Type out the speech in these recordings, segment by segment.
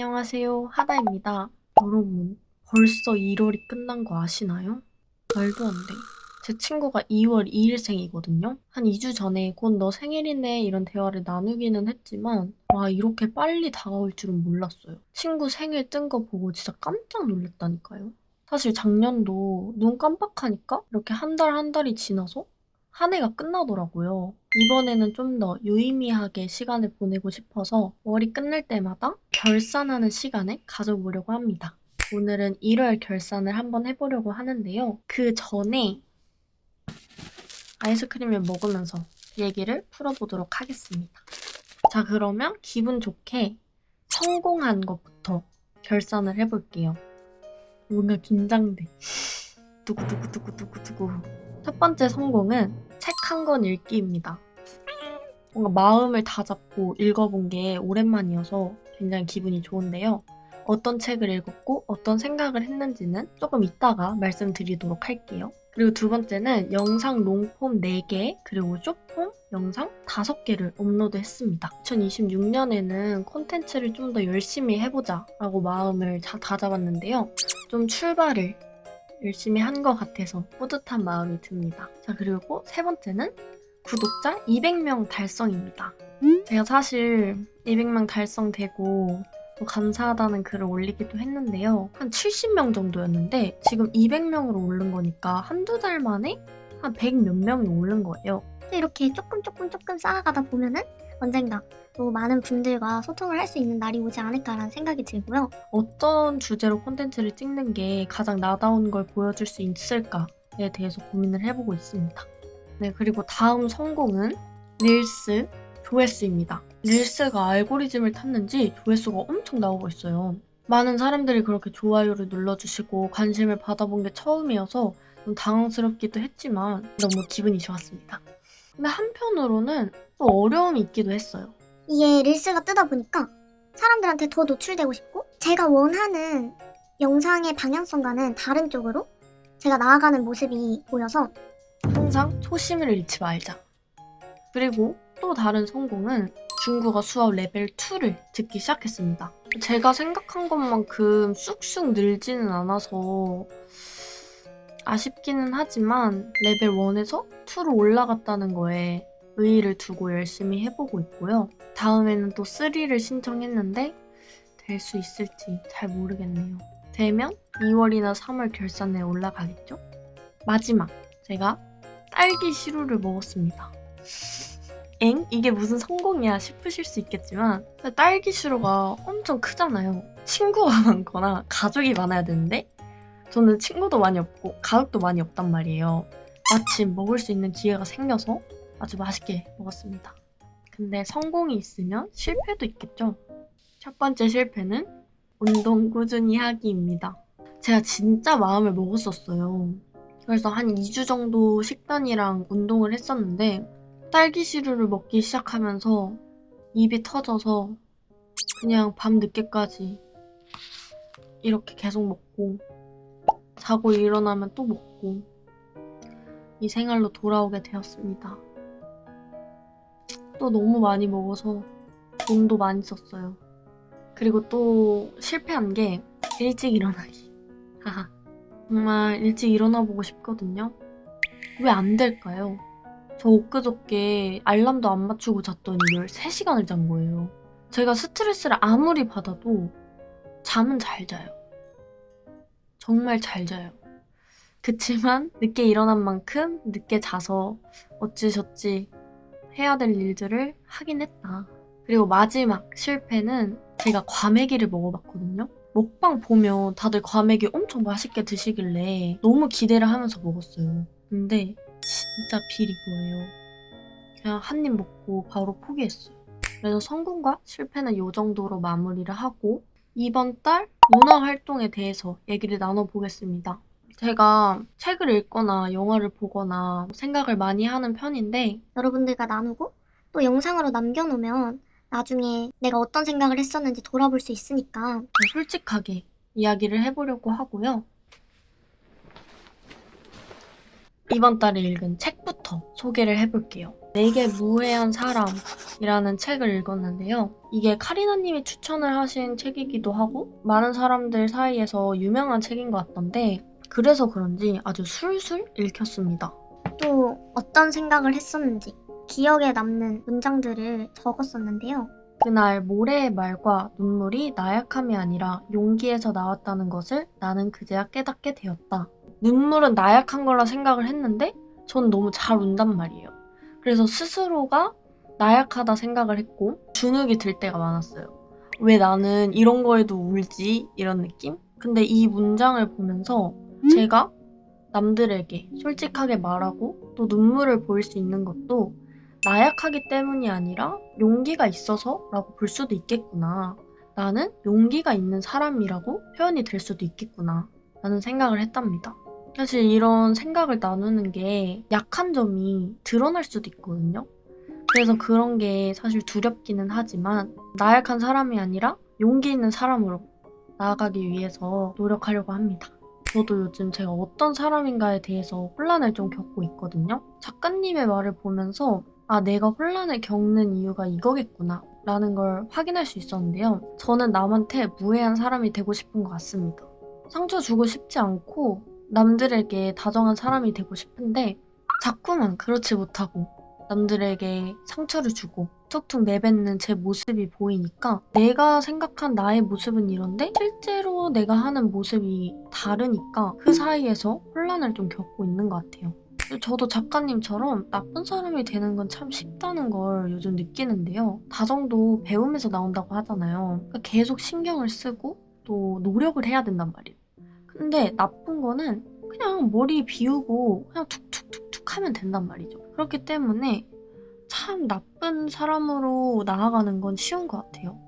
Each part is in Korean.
안녕하세요, 하다입니다. 여러분, 벌써 1월이 끝난 거 아시나요? 말도 안 돼. 제 친구가 2월 2일생이거든요? 한 2주 전에 곧 너 생일이네 이런 대화를 나누기는 했지만 와, 이렇게 빨리 다가올 줄은 몰랐어요. 친구 생일 뜬 거 보고 진짜 깜짝 놀랐다니까요. 사실 작년도 눈 깜빡하니까 이렇게 한 달 한 달이 지나서 한 해가 끝나더라고요. 이번에는 좀 더 유의미하게 시간을 보내고 싶어서 월이 끝날 때마다 결산하는 시간을 가져보려고 합니다. 오늘은 1월 결산을 한번 해보려고 하는데요. 그 전에 아이스크림을 먹으면서 얘기를 풀어보도록 하겠습니다. 자, 그러면 기분 좋게 성공한 것부터 결산을 해볼게요. 뭔가 긴장돼. 두구두구두구두구두구. 첫 번째 성공은 책 한 권 읽기입니다. 뭔가 마음을 다잡고 읽어본 게 오랜만이어서 굉장히 기분이 좋은데요. 어떤 책을 읽었고 어떤 생각을 했는지는 조금 이따가 말씀드리도록 할게요. 그리고 두 번째는 영상 롱폼 4개 그리고 숏폼 영상 5개를 업로드했습니다. 2026년에는 콘텐츠를 좀 더 열심히 해보자 라고 마음을 다잡았는데요. 좀 출발을 열심히 한 것 같아서 뿌듯한 마음이 듭니다. 자, 그리고 세 번째는 구독자 200명 달성입니다. 제가 사실 200명 달성되고 또 감사하다는 글을 올리기도 했는데요. 한 70명 정도였는데 지금 200명으로 오른 거니까 한두 달 만에 한 100 몇 명이 오른 거예요. 이렇게 조금 쌓아가다 보면은 언젠가 또 많은 분들과 소통을 할 수 있는 날이 오지 않을까라는 생각이 들고요. 어떤 주제로 콘텐츠를 찍는 게 가장 나다운 걸 보여줄 수 있을까에 대해서 고민을 해보고 있습니다. 네, 그리고 다음 성공은 릴스 조회수입니다. 릴스가 알고리즘을 탔는지 조회수가 엄청 나오고 있어요. 많은 사람들이 그렇게 좋아요를 눌러주시고 관심을 받아본 게 처음이어서 좀 당황스럽기도 했지만 너무 기분이 좋았습니다. 근데 한편으로는 또 어려움이 있기도 했어요. 이게 릴스가 뜨다 보니까 사람들한테 더 노출되고 싶고 제가 원하는 영상의 방향성과는 다른 쪽으로 제가 나아가는 모습이 보여서 항상 초심을 잃지 말자. 그리고 또 다른 성공은 중국어 수업 레벨 2를 듣기 시작했습니다. 제가 생각한 것만큼 쑥쑥 늘지는 않아서 아쉽기는 하지만 레벨 1에서 2로 올라갔다는 거에 의의를 두고 열심히 해보고 있고요. 다음에는 또 3를 신청했는데 될 수 있을지 잘 모르겠네요. 되면 2월이나 3월 결산에 올라가겠죠? 마지막, 제가 딸기 시루를 먹었습니다. 엥? 이게 무슨 성공이야 싶으실 수 있겠지만 딸기 시루가 엄청 크잖아요. 친구가 많거나 가족이 많아야 되는데 저는 친구도 많이 없고 가족도 많이 없단 말이에요. 마침 먹을 수 있는 기회가 생겨서 아주 맛있게 먹었습니다. 근데 성공이 있으면 실패도 있겠죠? 첫 번째 실패는 운동 꾸준히 하기입니다. 제가 진짜 마음을 먹었었어요. 그래서 한 2주 정도 식단이랑 운동을 했었는데 딸기 시루를 먹기 시작하면서 입이 터져서 그냥 밤 늦게까지 이렇게 계속 먹고 자고 일어나면 또 먹고 이 생활로 돌아오게 되었습니다. 또 너무 많이 먹어서 돈도 많이 썼어요. 그리고 또 실패한 게 일찍 일어나기. 하하. 정말 일찍 일어나 보고 싶거든요. 왜 안 될까요? 저 엊그저께 알람도 안 맞추고 잤더니 13시간을 잔 거예요. 제가 스트레스를 아무리 받아도 잠은 잘 자요. 정말 잘 자요. 그치만 늦게 일어난 만큼 늦게 자서 어찌저찌 해야 될 일들을 하긴 했다. 그리고 마지막 실패는 제가 과메기를 먹어봤거든요. 먹방 보면 다들 과메기 엄청 맛있게 드시길래 너무 기대를 하면서 먹었어요. 근데 진짜 비린 거예요. 그냥 한 입 먹고 바로 포기했어요. 그래서 성공과 실패는 이 정도로 마무리를 하고 이번 달 문화 활동에 대해서 얘기를 나눠보겠습니다. 제가 책을 읽거나 영화를 보거나 생각을 많이 하는 편인데 여러분들과 나누고 또 영상으로 남겨놓으면 나중에 내가 어떤 생각을 했었는지 돌아볼 수 있으니까 솔직하게 이야기를 해보려고 하고요. 이번 달에 읽은 책부터 소개를 해볼게요. 내게 무해한 사람이라는 책을 읽었는데요. 이게 카리나님이 추천을 하신 책이기도 하고 많은 사람들 사이에서 유명한 책인 것 같던데 그래서 그런지 아주 술술 읽혔습니다. 또 어떤 생각을 했었는지 기억에 남는 문장들을 적었었는데요. 그날 모래의 말과 눈물이 나약함이 아니라 용기에서 나왔다는 것을 나는 그제야 깨닫게 되었다. 눈물은 나약한 거라 생각을 했는데 전 너무 잘 운단 말이에요. 그래서 스스로가 나약하다 생각을 했고 주눅이 들 때가 많았어요. 왜 나는 이런 거에도 울지? 이런 느낌? 근데 이 문장을 보면서 제가 남들에게 솔직하게 말하고 또 눈물을 보일 수 있는 것도 나약하기 때문이 아니라 용기가 있어서라고 볼 수도 있겠구나. 나는 용기가 있는 사람이라고 표현이 될 수도 있겠구나. 라는 생각을 했답니다. 사실 이런 생각을 나누는 게 약한 점이 드러날 수도 있거든요. 그래서 그런 게 사실 두렵기는 하지만 나약한 사람이 아니라 용기 있는 사람으로 나아가기 위해서 노력하려고 합니다. 저도 요즘 제가 어떤 사람인가에 대해서 혼란을 좀 겪고 있거든요. 작가님의 말을 보면서 아, 내가 혼란을 겪는 이유가 이거겠구나 라는 걸 확인할 수 있었는데요. 저는 남한테 무해한 사람이 되고 싶은 것 같습니다. 상처 주고 싶지 않고 남들에게 다정한 사람이 되고 싶은데 자꾸만 그렇지 못하고 남들에게 상처를 주고 툭툭 내뱉는 제 모습이 보이니까 내가 생각한 나의 모습은 이런데 실제로 내가 하는 모습이 다르니까 그 사이에서 혼란을 좀 겪고 있는 것 같아요. 저도 작가님처럼 나쁜 사람이 되는 건 참 쉽다는 걸 요즘 느끼는데요. 다정도 배움에서 나온다고 하잖아요. 그러니까 계속 신경을 쓰고 또 노력을 해야 된단 말이에요. 근데 나쁜 거는 그냥 머리 비우고 그냥 툭툭툭툭 하면 된단 말이죠. 그렇기 때문에 참 나쁜 사람으로 나아가는 건 쉬운 것 같아요.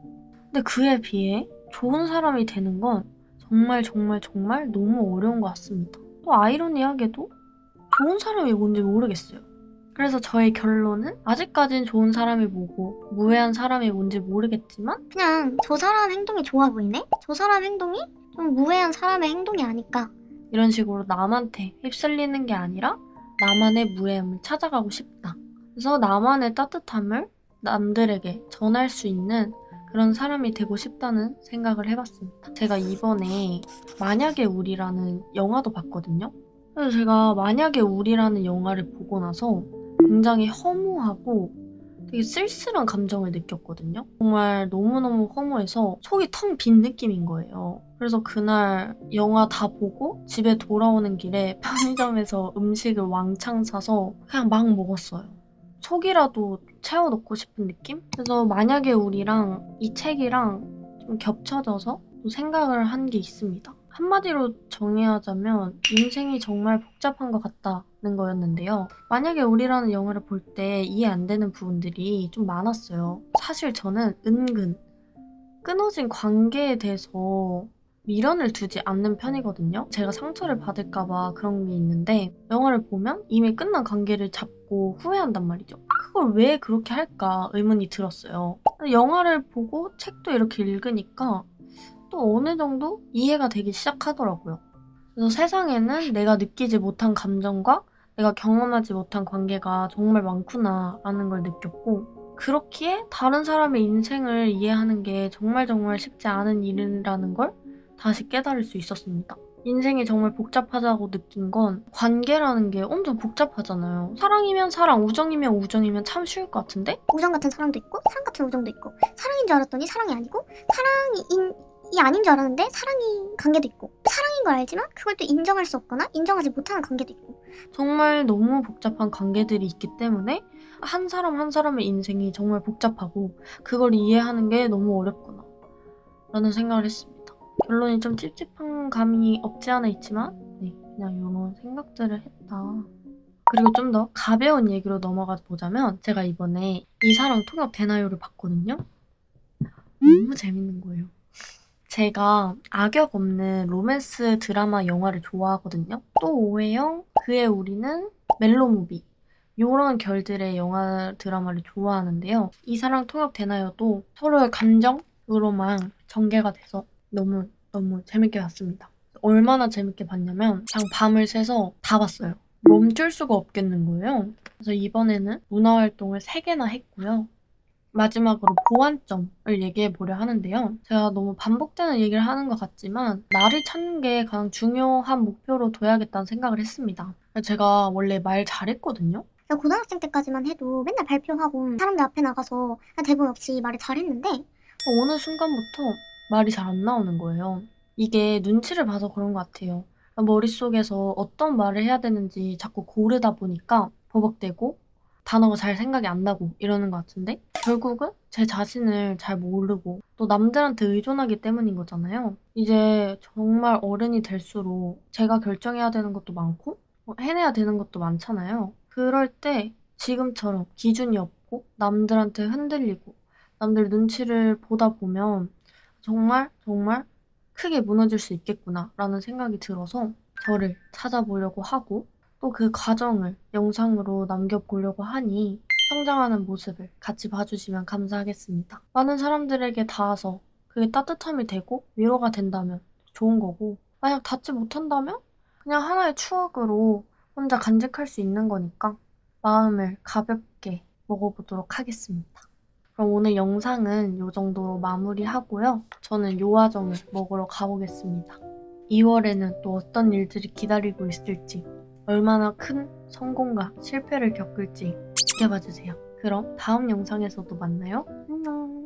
근데 그에 비해 좋은 사람이 되는 건 정말 정말 정말 너무 어려운 것 같습니다. 또 아이러니하게도 좋은 사람이 뭔지 모르겠어요. 그래서 저의 결론은 아직까진 좋은 사람이 뭐고 무해한 사람이 뭔지 모르겠지만 그냥 저 사람 행동이 좋아 보이네? 저 사람 행동이 좀 무해한 사람의 행동이 아닐까. 이런 식으로 남한테 휩쓸리는 게 아니라 나만의 무해함을 찾아가고 싶다. 그래서 나만의 따뜻함을 남들에게 전할 수 있는 그런 사람이 되고 싶다는 생각을 해봤습니다. 제가 이번에 만약에 우리라는 영화도 봤거든요. 그래서 제가 만약에 우리라는 영화를 보고 나서 굉장히 허무하고 되게 쓸쓸한 감정을 느꼈거든요. 정말 너무너무 허무해서 속이 텅 빈 느낌인 거예요. 그래서 그날 영화 다 보고 집에 돌아오는 길에 편의점에서 음식을 왕창 사서 그냥 막 먹었어요. 속이라도 채워 넣고 싶은 느낌? 그래서 만약에 우리랑 이 책이랑 좀 겹쳐져서 또 생각을 한 게 있습니다. 한마디로 정의하자면 인생이 정말 복잡한 것 같다는 거였는데요. 만약에 우리라는 영화를 볼 때 이해 안 되는 부분들이 좀 많았어요. 사실 저는 은근 끊어진 관계에 대해서 미련을 두지 않는 편이거든요. 제가 상처를 받을까봐 그런 게 있는데 영화를 보면 이미 끝난 관계를 잡고 후회한단 말이죠. 그걸 왜 그렇게 할까 의문이 들었어요. 영화를 보고 책도 이렇게 읽으니까 또 어느 정도 이해가 되기 시작하더라고요. 그래서 세상에는 내가 느끼지 못한 감정과 내가 경험하지 못한 관계가 정말 많구나라는 걸 느꼈고 그렇기에 다른 사람의 인생을 이해하는 게 정말 정말 쉽지 않은 일이라는 걸 다시 깨달을 수 있었습니다. 인생이 정말 복잡하다고 느낀 건 관계라는 게 엄청 복잡하잖아요. 사랑이면 사랑, 우정이면 우정이면 참 쉬울 것 같은데? 우정 같은 사랑도 있고 사랑 같은 우정도 있고 사랑인 줄 알았더니 사랑이 아니고 사랑이 아닌 줄 알았는데 사랑인 관계도 있고 사랑인 걸 알지만 그걸 또 인정할 수 없거나 인정하지 못하는 관계도 있고 정말 너무 복잡한 관계들이 있기 때문에 한 사람 한 사람의 인생이 정말 복잡하고 그걸 이해하는 게 너무 어렵구나 라는 생각을 했습니다. 결론이 좀 찝찝한 감이 없지 않아 있지만 그냥 이런 생각들을 했다. 그리고 좀 더 가벼운 얘기로 넘어가 보자면 제가 이번에 이사랑 통역 되나요를 봤거든요. 너무 재밌는 거예요. 제가 악역 없는 로맨스 드라마 영화를 좋아하거든요. 또 오해영, 그의 우리는, 멜로무비 이런 결들의 영화 드라마를 좋아하는데요. 이사랑 통역 되나요도 서로의 감정으로만 전개가 돼서 너무 재밌게 봤습니다. 얼마나 재밌게 봤냐면 그냥 밤을 새서 다 봤어요. 멈출 수가 없겠는 거예요. 그래서 이번에는 문화활동을 3개나 했고요. 마지막으로 보완점을 얘기해 보려 하는데요. 제가 너무 반복되는 얘기를 하는 것 같지만 나를 찾는 게 가장 중요한 목표로 둬야겠다는 생각을 했습니다. 제가 원래 말 잘했거든요. 제가 고등학생 때까지만 해도 맨날 발표하고 사람들 앞에 나가서 대본 없이 말을 잘했는데 어느 순간부터 말이 잘 안 나오는 거예요. 이게 눈치를 봐서 그런 것 같아요. 머릿속에서 어떤 말을 해야 되는지 자꾸 고르다 보니까 버벅대고 단어가 잘 생각이 안 나고 이러는 것 같은데 결국은 제 자신을 잘 모르고 또 남들한테 의존하기 때문인 거잖아요. 이제 정말 어른이 될수록 제가 결정해야 되는 것도 많고 해내야 되는 것도 많잖아요. 그럴 때 지금처럼 기준이 없고 남들한테 흔들리고 남들 눈치를 보다 보면 정말 크게 무너질 수 있겠구나라는 생각이 들어서 저를 찾아보려고 하고 또 그 과정을 영상으로 남겨보려고 하니 성장하는 모습을 같이 봐주시면 감사하겠습니다. 많은 사람들에게 닿아서 그게 따뜻함이 되고 위로가 된다면 좋은 거고 만약 닿지 못한다면 그냥 하나의 추억으로 혼자 간직할 수 있는 거니까 마음을 가볍게 먹어보도록 하겠습니다. 그럼 오늘 영상은 이 정도로 마무리하고요. 저는 요아정을 먹으러 가보겠습니다. 2월에는 또 어떤 일들이 기다리고 있을지, 얼마나 큰 성공과 실패를 겪을지 지켜봐주세요. 그럼 다음 영상에서도 만나요. 안녕.